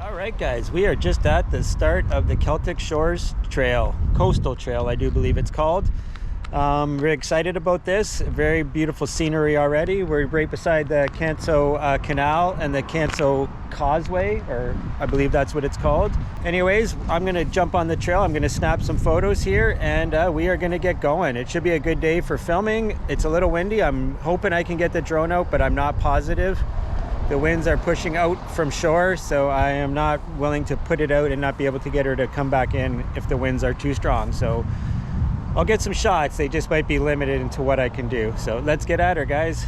All right, guys, we are just at the start of the Celtic Shores Trail, Coastal Trail, I do believe it's called. We're excited about this. Very beautiful scenery already. We're right beside the Canso Canal and the Canso Causeway, or I believe that's what it's called. Anyways, I'm gonna jump on the trail. I'm gonna snap some photos here, and we are gonna get going. It should be a good day for filming. It's a little windy. I'm hoping I can get the drone out, but I'm not positive. The winds are pushing out from shore, so I am not willing to put it out and not be able to get her to come back in if the winds are too strong. So I'll get some shots. They just might be limited into what I can do. So let's get at her, guys.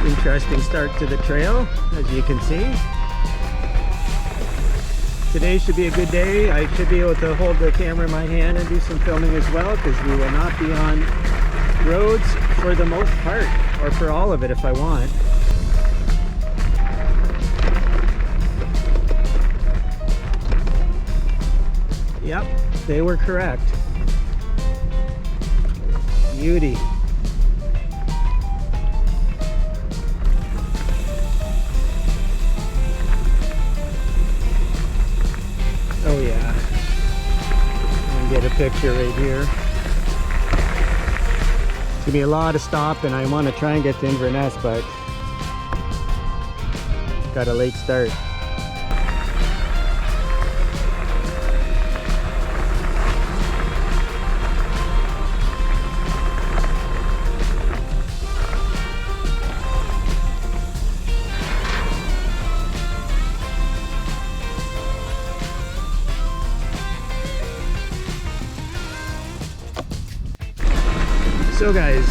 Interesting start to the trail, as you can see. Today should be a good day. I should be able to hold the camera in my hand and do some filming as well, because we will not be on roads for the most part, or for all of it if I want. Yep, they were correct. Beauty. Oh yeah, I'm gonna get a picture right here. It's gonna be a lot of stop, and I want to try and get to Inverness, but got a late start. So guys,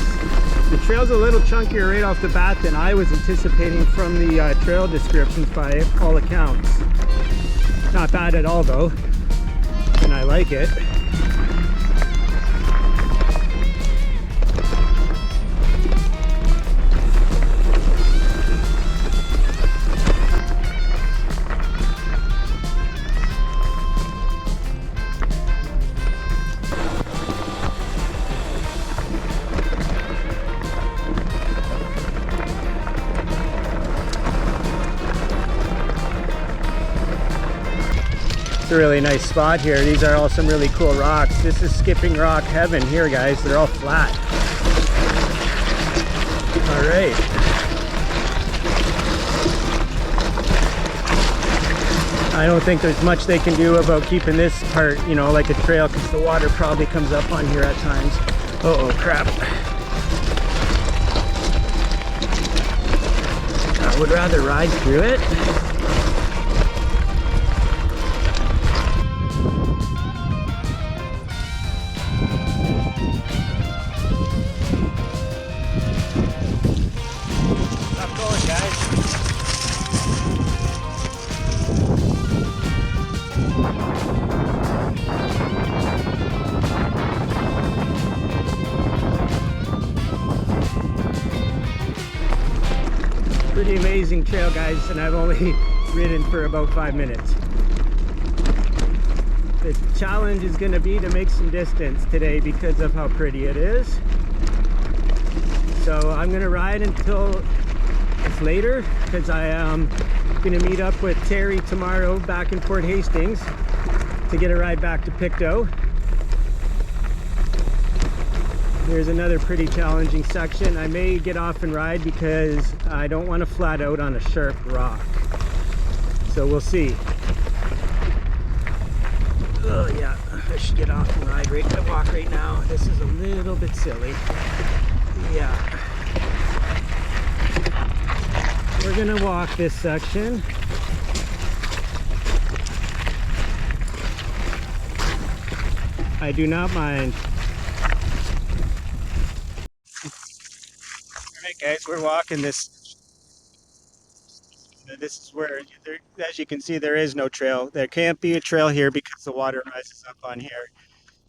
the trail's a little chunkier right off the bat than I was anticipating from the trail descriptions by all accounts. Not bad at all though, and I like it. It's a really nice spot here. These are all some really cool rocks. This is skipping rock heaven here, guys. They're all flat. All right. I don't think there's much they can do about keeping this part, you know, like a trail, because the water probably comes up on here at times. Uh-oh, crap. I would rather ride through it. Pretty amazing trail, guys, and I've only ridden for about 5 minutes. The challenge is going to be to make some distance today because of how pretty it is. So I'm going to ride until it's later, because I am going to meet up with Terry tomorrow back in Port Hastings to get a ride back to Pictou. There's another pretty challenging section. I may get off and ride because I don't want to flat out on a sharp rock. So we'll see. Oh yeah, I should get off and ride walk right now. This is a little bit silly. Yeah. We're gonna walk this section. I do not mind. Alright guys, we're walking this This is where, as you can see, there is no trail. There can't be a trail here because the water rises up on here.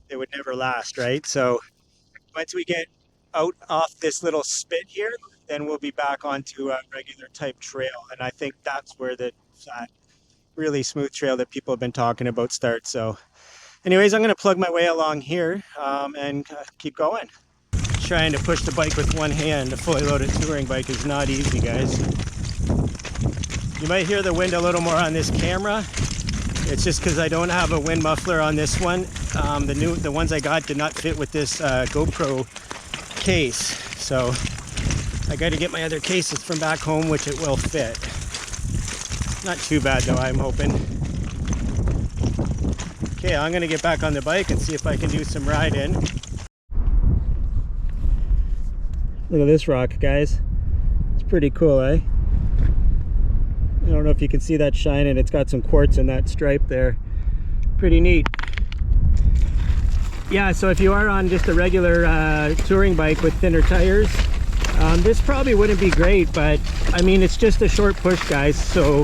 It would never last, right? So once we get out off this little spit here, then we'll be back onto a regular type trail. And I think that's where that really smooth trail that people have been talking about starts. So anyways, I'm going to plug my way along here and keep going. Trying to push the bike with one hand, a fully loaded touring bike, is not easy, guys. You might hear the wind a little more on this camera. It's just because I don't have a wind muffler on this one. The ones I got did not fit with this GoPro case. So I got to get my other cases from back home, which it will fit. Not too bad though, I'm hoping. Okay, I'm going to get back on the bike and see if I can do some riding. Look at this rock, guys. It's pretty cool, eh? I don't know if you can see that shining. It's got some quartz in that stripe there. Pretty neat. Yeah, so if you are on just a regular touring bike with thinner tires, this probably wouldn't be great, but I mean, it's just a short push, guys. So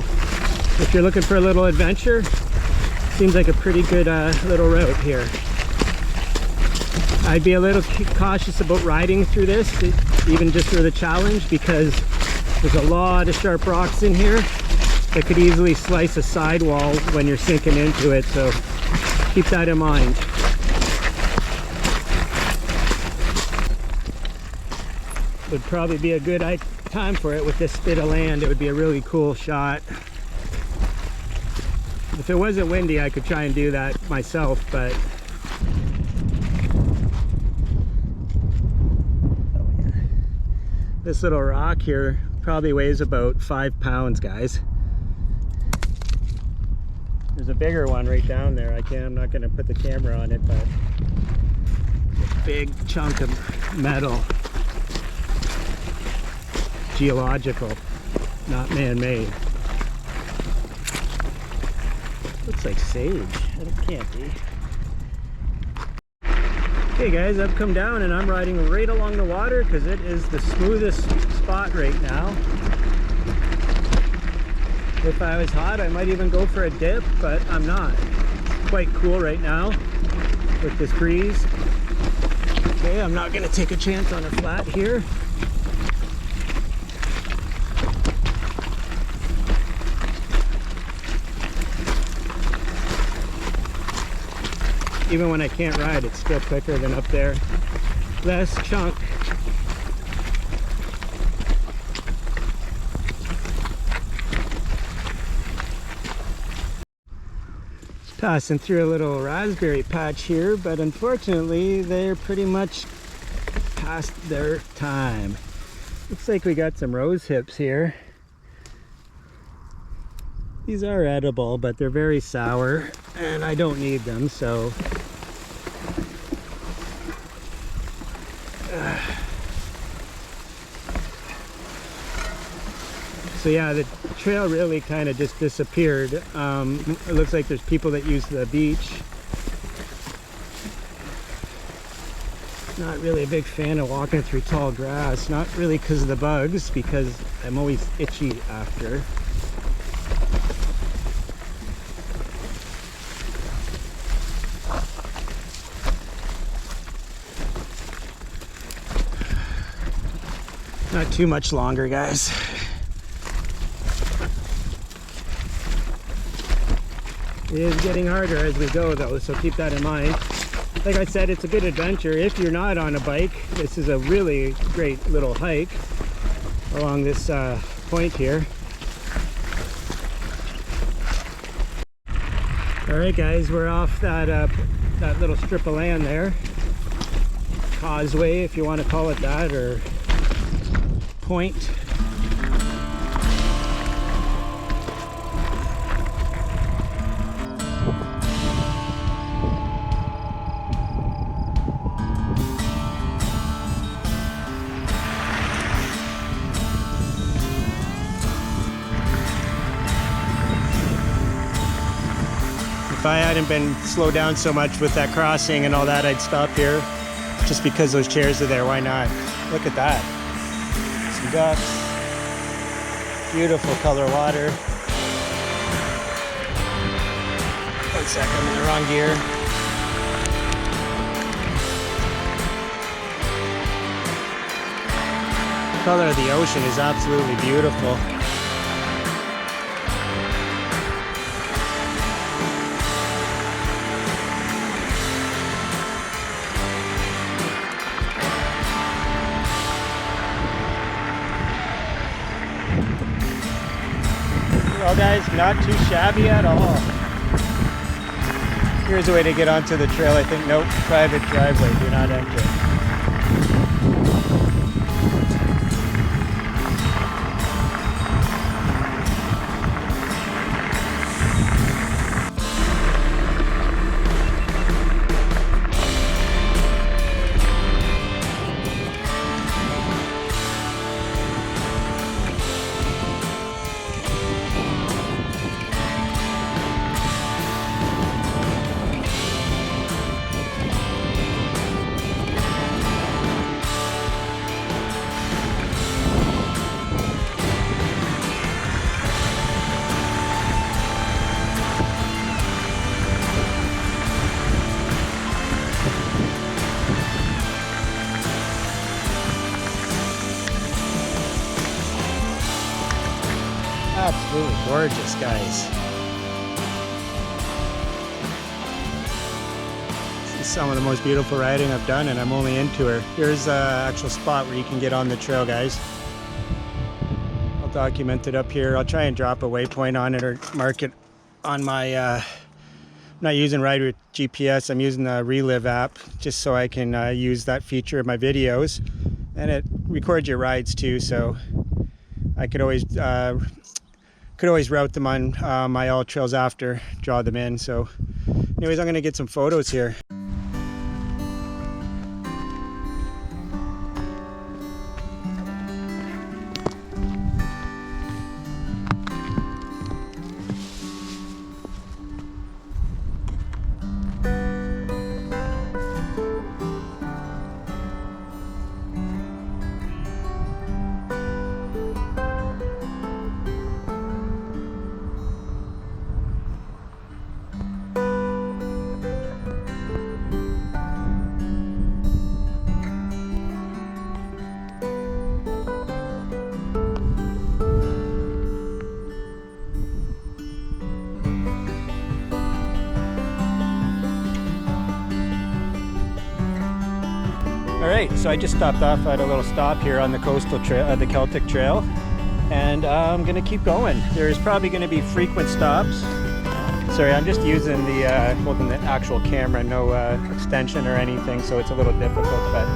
if you're looking for a little adventure, seems like a pretty good little route here. I'd be a little cautious about riding through this, even just for the challenge, because there's a lot of sharp rocks in here that could easily slice a sidewall when you're sinking into it, so keep that in mind. Would probably be a good time for it with this spit of land. It would be a really cool shot. If it wasn't windy, I could try and do that myself, but this little rock here probably weighs about 5 pounds, guys. There's a bigger one right down there. I'm not going to put the camera on it, but a big chunk of metal. Geological, not man-made. Looks like sage. It can't be. Okay guys, I've come down and I'm riding right along the water because it is the smoothest spot right now. If I was hot, I might even go for a dip, but I'm not. It's quite cool right now with this breeze. Okay, I'm not gonna take a chance on a flat here. Even when I can't ride, it's still quicker than up there. Less chunk. Passing through a little raspberry patch here, but unfortunately they're pretty much past their time. Looks like we got some rose hips here. These are edible, but they're very sour and I don't need them, so yeah, the trail really kind of just disappeared. It looks like there's people that use the beach. Not really a big fan of walking through tall grass, not really because of the bugs, because I'm always itchy after. Not too much longer, guys. It is getting harder as we go though, so keep that in mind. Like I said, it's a good adventure. If you're not on a bike, this is a really great little hike along this point here. All right guys, we're off that little strip of land there. Causeway, if you want to call it that, or point. If I hadn't been slowed down so much with that crossing and all that, I'd stop here just because those chairs are there. Why not? Look at that. Some ducks. Beautiful color water. One sec, I'm in the wrong gear. The color of the ocean is absolutely beautiful. Well guys, not too shabby at all. Here's a way to get onto the trail, I think. Nope, private driveway, do not enter. Absolutely gorgeous, guys. This is some of the most beautiful riding I've done, and I'm only into her. Here's an actual spot where you can get on the trail, guys. I'll document it up here. I'll try and drop a waypoint on it or mark it on my I'm not using Ride with GPS, I'm using the Relive app just so I can use that feature in my videos, and it records your rides too, so I could always route them on my all trails after, draw them in. So anyways, I'm gonna get some photos here. Alright, so I just stopped off at a little stop here on the coastal trail, the Celtic Trail, and I'm gonna keep going. There's probably gonna be frequent stops. Sorry, I'm just using holding the actual camera, no extension or anything, so it's a little difficult, but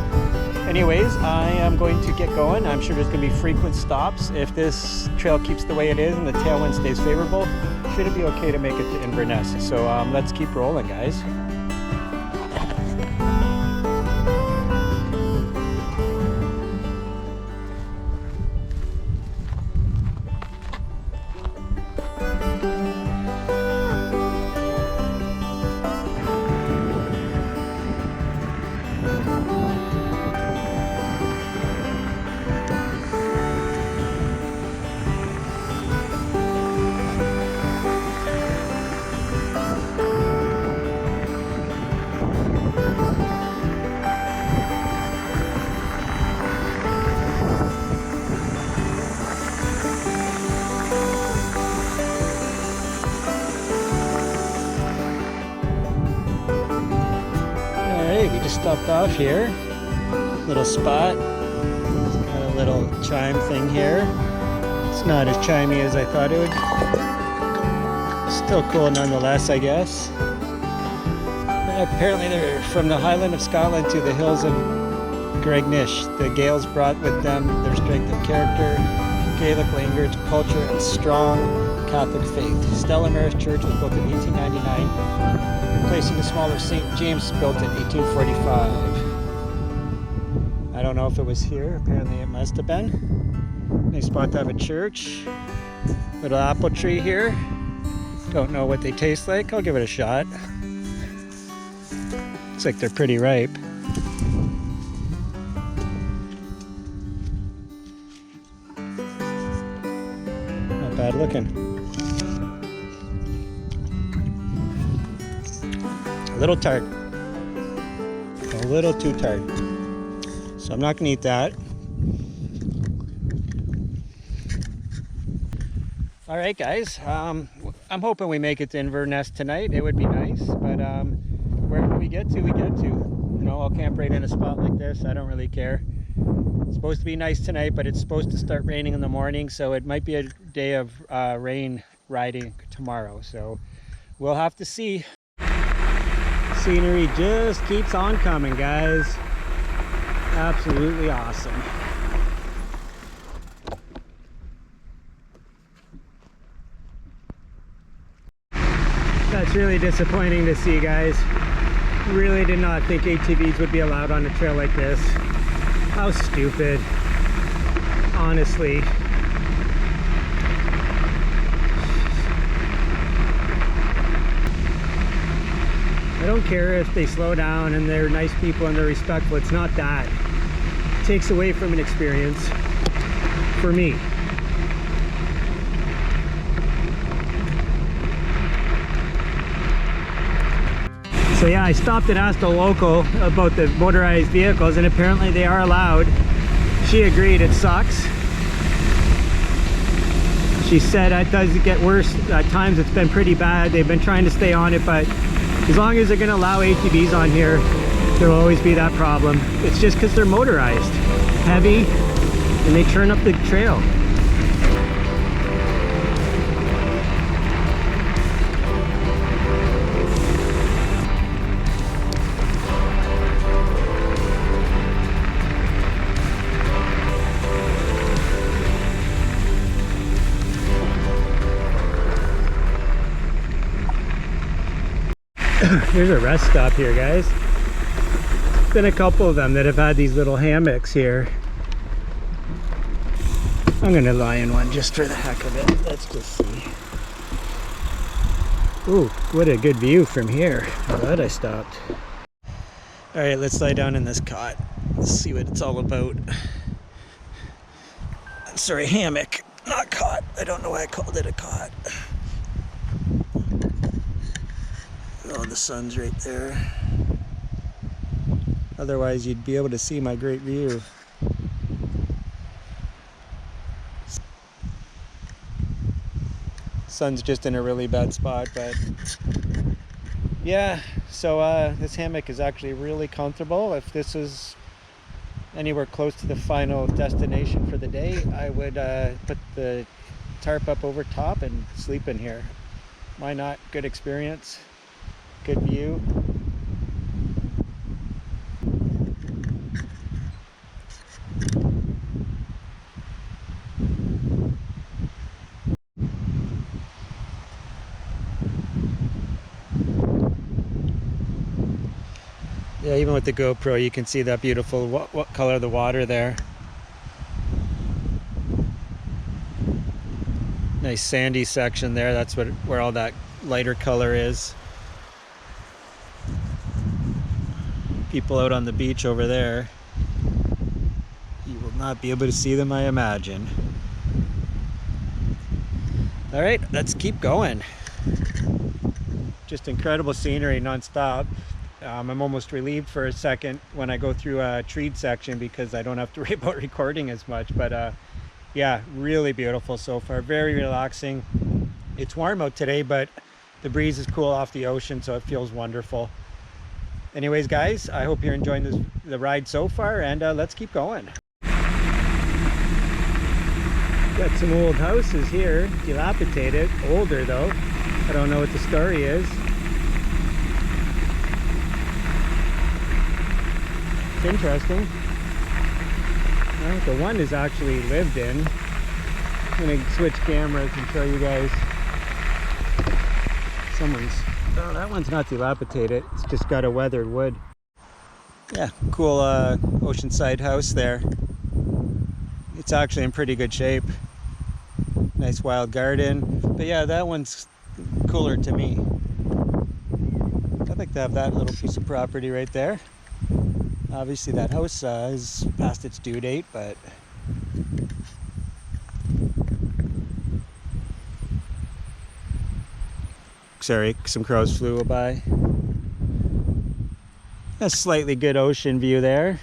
anyways, I am going to get going. I'm sure there's gonna be frequent stops. If this trail keeps the way it is and the tailwind stays favorable, should it be okay to make it to Inverness. So let's keep rolling, guys. We just stopped off here, little spot. It's got a little chime thing here. It's not as chimey as I thought it would. Still cool nonetheless, I guess. And apparently they're from the Highland of Scotland to the hills of Gregnish. The Gaels brought with them their strength of character, Gaelic language, culture, and strong Catholic faith. Stellamers Church was built in 1899. Replacing the smaller St. James built in 1845. I don't know if it was here, apparently it must have been. Nice spot to have a church. Little apple tree here. Don't know what they taste like, I'll give it a shot. Looks like they're pretty ripe. bad looking. A little tart. A little too tart. So I'm not gonna eat that. All right, guys. I'm hoping we make it to Inverness tonight. It would be nice, but wherever we get to, we get to. You know, I'll camp right in a spot like this. I don't really care. It's supposed to be nice tonight, but it's supposed to start raining in the morning, so it might be a day of rain riding tomorrow. So we'll have to see. Scenery just keeps on coming, guys. Absolutely awesome. That's really disappointing to see, guys. Really did not think ATVs would be allowed on a trail like this. How stupid. Honestly. I don't care if they slow down and they're nice people and they're respectful. It's not that. It takes away from an experience for me. So yeah, I stopped and asked a local about the motorized vehicles, and apparently they are allowed. She agreed. It sucks. She said it does get worse at times. It's been pretty bad. They've been trying to stay on it, but as long as they're going to allow ATVs on here, there will always be that problem. It's just because they're motorized, heavy, and they turn up the trail. There's a rest stop here, guys. There's been a couple of them that have had these little hammocks here. I'm gonna lie in one just for the heck of it. Let's just see. Ooh, what a good view from here. I'm glad I stopped. All right, let's lie down in this cot. Let's see what it's all about. Sorry, hammock, not cot. I don't know why I called it a cot. Oh, the sun's right there. Otherwise, you'd be able to see my great view. Sun's just in a really bad spot, but yeah, so this hammock is actually really comfortable. If this is anywhere close to the final destination for the day, I would put the tarp up over top and sleep in here. Why not? Good experience. Good view. Yeah, even with the GoPro you can see that beautiful what color the water there. Nice sandy section there. That's where all that lighter color is. People out on the beach over there, you will not be able to see them, I imagine. All right, let's keep going. Just incredible scenery non-stop. I'm almost relieved for a second when I go through a treed section because I don't have to worry about recording as much, but yeah, really beautiful so far. Very relaxing. It's warm out today, but the breeze is cool off the ocean, so it feels wonderful. Anyways, guys, I hope you're enjoying the ride so far, and let's keep going. Got some old houses here, dilapidated, older though. I don't know what the story is. It's interesting. Well, the one is actually lived in. I'm gonna switch cameras and show you guys. Oh, that one's not dilapidated. It's just got a weathered wood. Yeah, cool oceanside house there. It's actually in pretty good shape. Nice wild garden. But yeah, that one's cooler to me. I'd like to have that little piece of property right there. Obviously that house is past its due date, but sorry, some crows flew by. A slightly good ocean view there.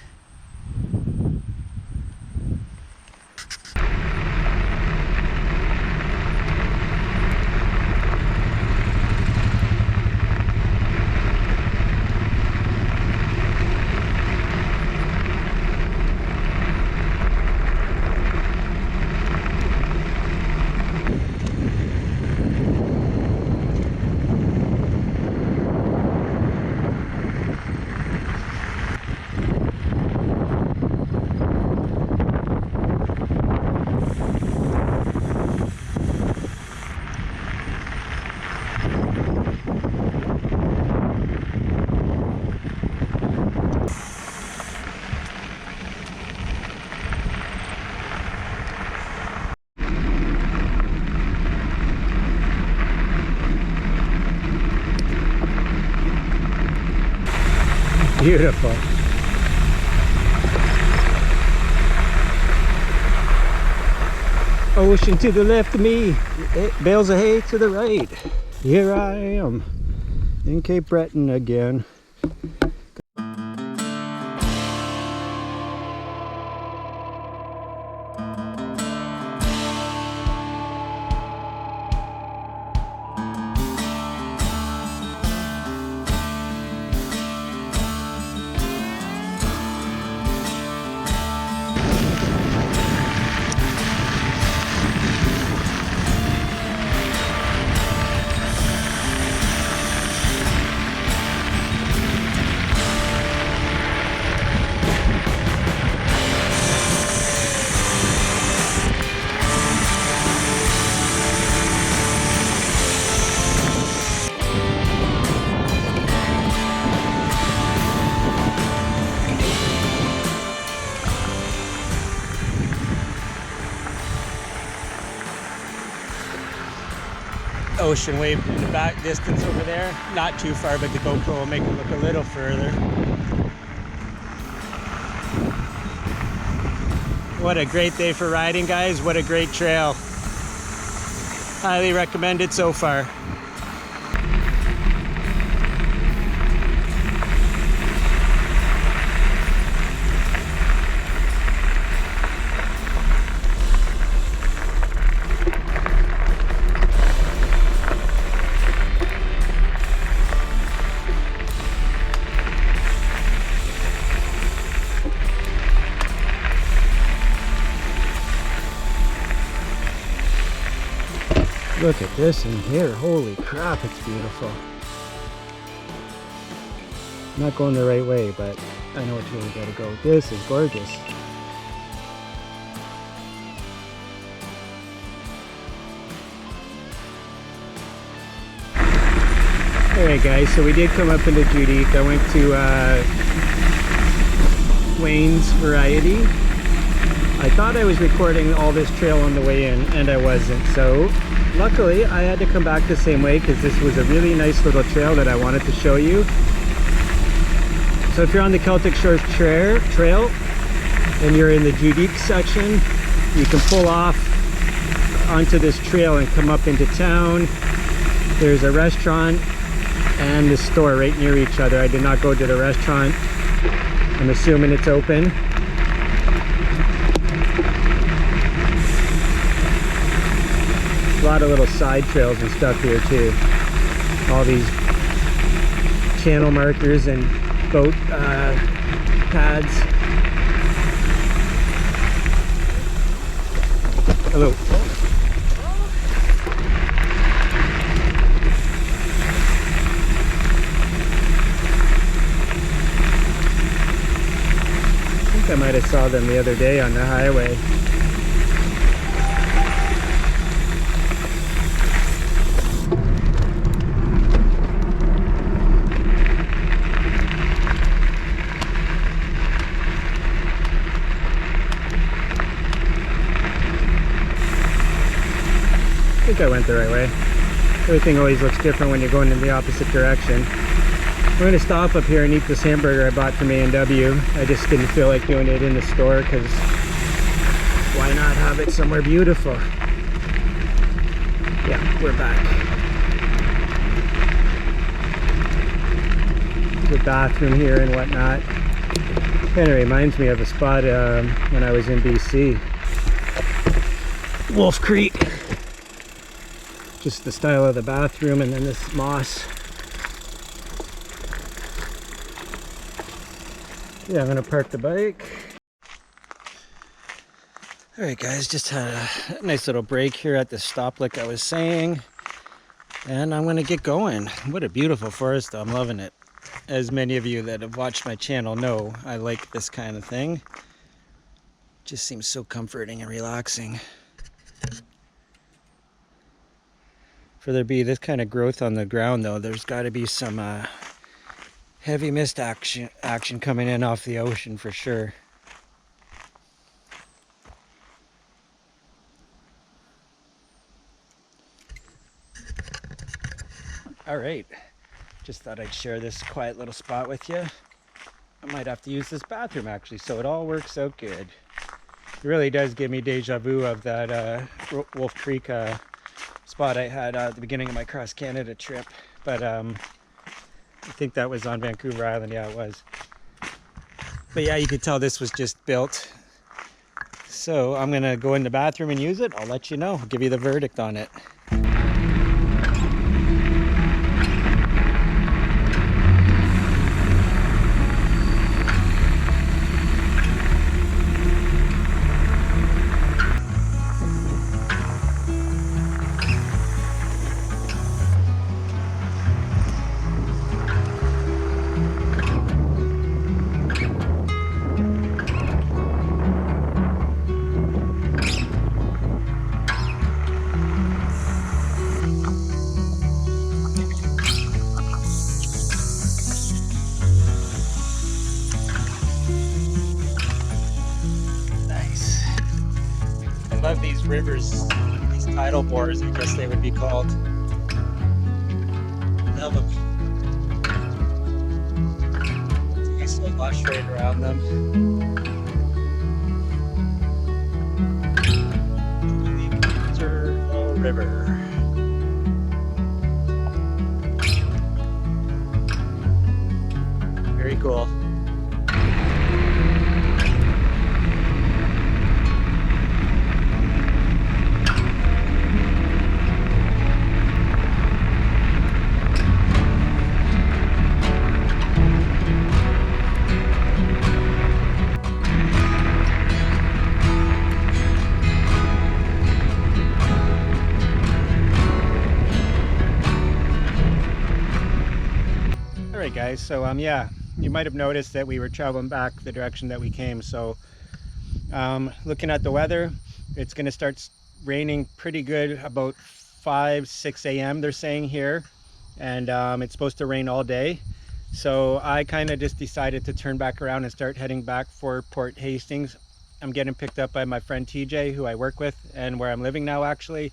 Beautiful. Ocean to the left of me, bales of hay to the right. Here I am in Cape Breton again. Ocean wave in the back distance over there. Not too far, but the GoPro will make it look a little further. What a great day for riding, guys. What a great trail. Highly recommend it so far. Look at this in here, holy crap, it's beautiful. Not going the right way, but I know which way we gotta go. This is gorgeous. Alright guys, so we did come up into Judique. I went to Wayne's Variety. I thought I was recording all this trail on the way in, and I wasn't, so luckily I had to come back the same way because this was a really nice little trail that I wanted to show you. So if you're on the Celtic Shores Trail and you're in the Judique section, you can pull off onto this trail and come up into town. There's a restaurant and the store right near each other. I did not go to the restaurant. I'm assuming it's open. A lot of little side trails and stuff here too. All these channel markers and boat pads. Hello. I think I might have saw them the other day on the highway. I think I went the right way. Everything always looks different when you're going in the opposite direction. I'm going to stop up here and eat this hamburger I bought from A&W. I just didn't feel like doing it in the store because why not have it somewhere beautiful? Yeah, we're back. the bathroom here and whatnot. Kind of reminds me of a spot when I was in BC. Wolf Creek. Just the style of the bathroom, and then this moss. Yeah, I'm gonna park the bike. All right, guys, just had a nice little break here at the stop, like I was saying, and I'm gonna get going. What a beautiful forest, though. I'm loving it. As many of you that have watched my channel know, I like this kind of thing. Just seems so comforting and relaxing. For there be this kind of growth on the ground, though, there's got to be some heavy mist action coming in off the ocean for sure. All right, just thought I'd share this quiet little spot with you. I might have to use this bathroom actually, so it all works out good. It really does give me deja vu of that Wolf Creek spot I had at the beginning of my cross Canada trip, but I think that was on Vancouver Island. Yeah, it was. But yeah, you could tell this was just built. So I'm gonna go in the bathroom and use it. I'll let you know. I'll give you the verdict on it. I love these rivers, these tidal bores, I guess they would be called. Love them. It's so lush right around them. The river. Very cool. Alright guys, so yeah, you might have noticed that we were traveling back the direction that we came. So looking at the weather, it's going to start raining pretty good about 5-6 a.m. they're saying here, and it's supposed to rain all day. So I kind of just decided to turn back around and start heading back for Port Hastings. I'm getting picked up by my friend TJ, who I work with and where I'm living now actually.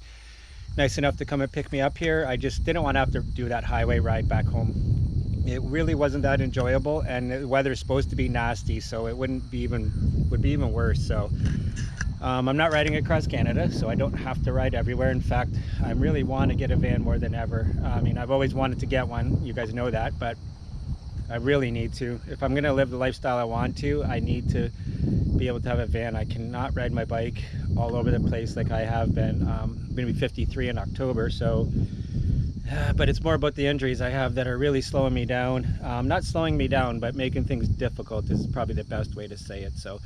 Nice enough to come and pick me up here. I just didn't want to have to do that highway ride back home. It really wasn't that enjoyable, and the weather's supposed to be nasty, so it would be even worse. So I'm not riding across Canada, so I don't have to ride everywhere. In fact, I really want to get a van more than ever. I mean, I've always wanted to get one, you guys know that, but I really need to. If I'm going to live the lifestyle I want to, I need to be able to have a van. I cannot ride my bike all over the place like I have been. I'm going to be 53 in October, so but it's more about the injuries I have that are really slowing me down. Not slowing me down, but making things difficult is probably the best way to say it. So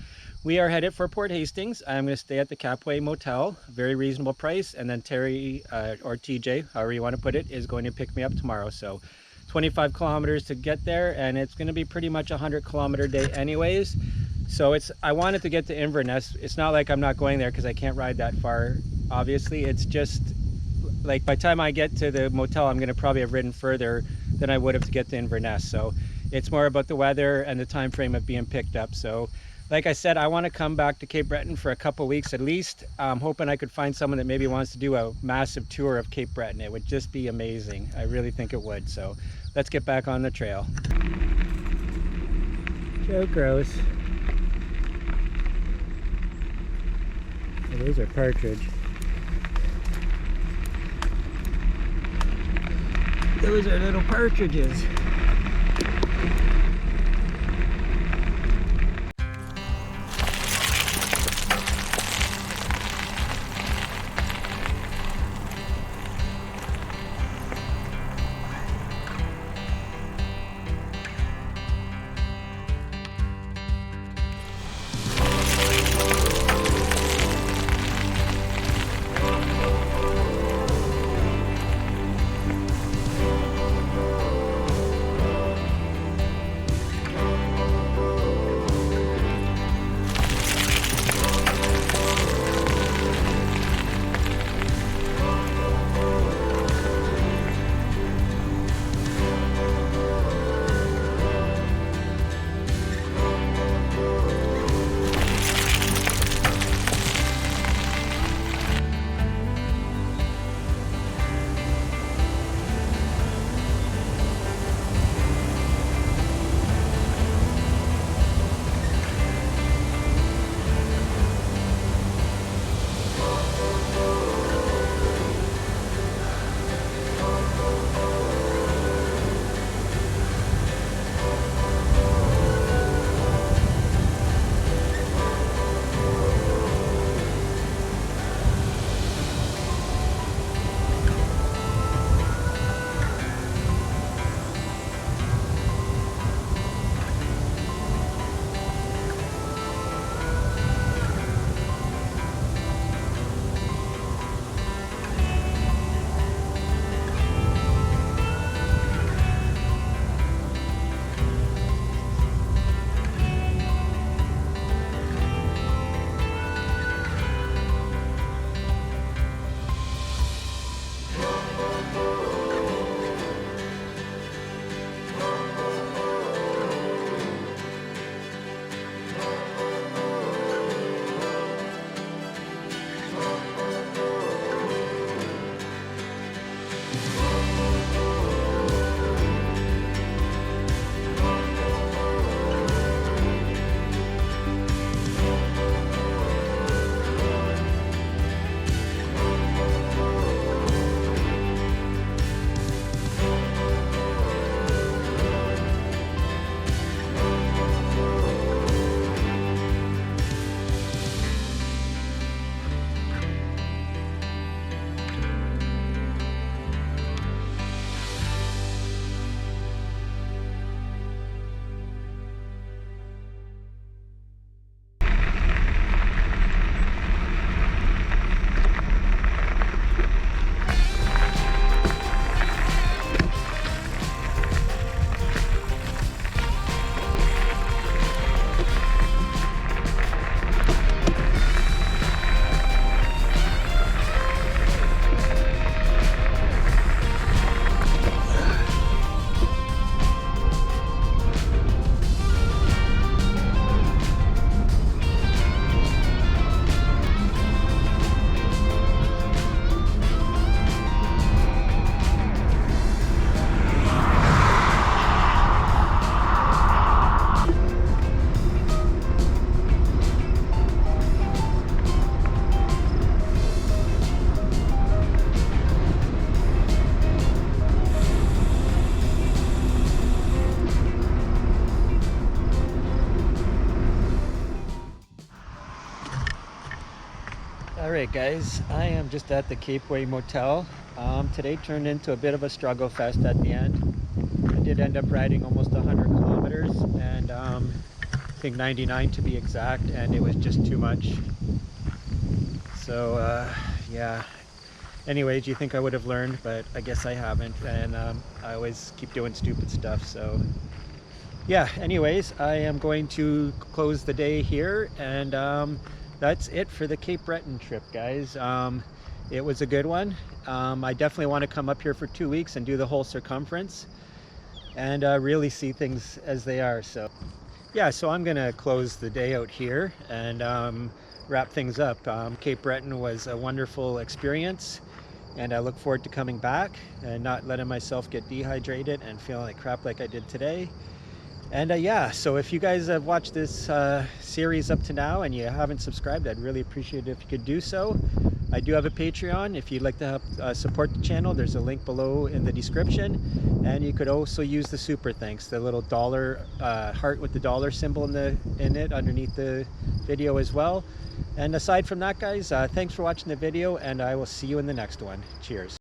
we are headed for Port Hastings. I'm going to stay at the Capway Motel, very reasonable price, and then Terry or TJ, however you want to put it, is going to pick me up tomorrow. So 25 kilometers to get there, and it's going to be pretty much a 100-kilometer day anyways. So I wanted to get to Inverness. It's not like I'm not going there because I can't ride that far, obviously. It's just like by the time I get to the motel, I'm going to probably have ridden further than I would have to get to Inverness. So it's more about the weather and the time frame of being picked up. So like I said, I want to come back to Cape Breton for a couple weeks at least. I'm hoping I could find someone that maybe wants to do a massive tour of Cape Breton. It would just be amazing. I really think it would. So let's get back on the trail. Joe Gross. Oh, those are partridge. Those are little partridges. All right, guys, I am just at the Cape Way Motel. Today turned into a bit of a struggle fest at the end. I did end up riding almost 100 kilometers, and I think 99 to be exact, and it was just too much. So yeah, anyways, you think I would have learned, but I guess I haven't, and I always keep doing stupid stuff. So yeah, anyways, I am going to close the day here, and that's it for the Cape Breton trip, guys. It was a good one. I definitely want to come up here for 2 weeks and do the whole circumference and really see things as they are. So yeah, so I'm gonna close the day out here and wrap things up. Cape Breton was a wonderful experience, and I look forward to coming back and not letting myself get dehydrated and feeling like crap like I did today. And yeah, so if you guys have watched this series up to now and you haven't subscribed, I'd really appreciate it if you could do so. I do have a Patreon. If you'd like to help support the channel, there's a link below in the description. And you could also use the super thanks, the little dollar heart with the dollar symbol in it underneath the video as well. And aside from that, guys, thanks for watching the video, and I will see you in the next one. Cheers.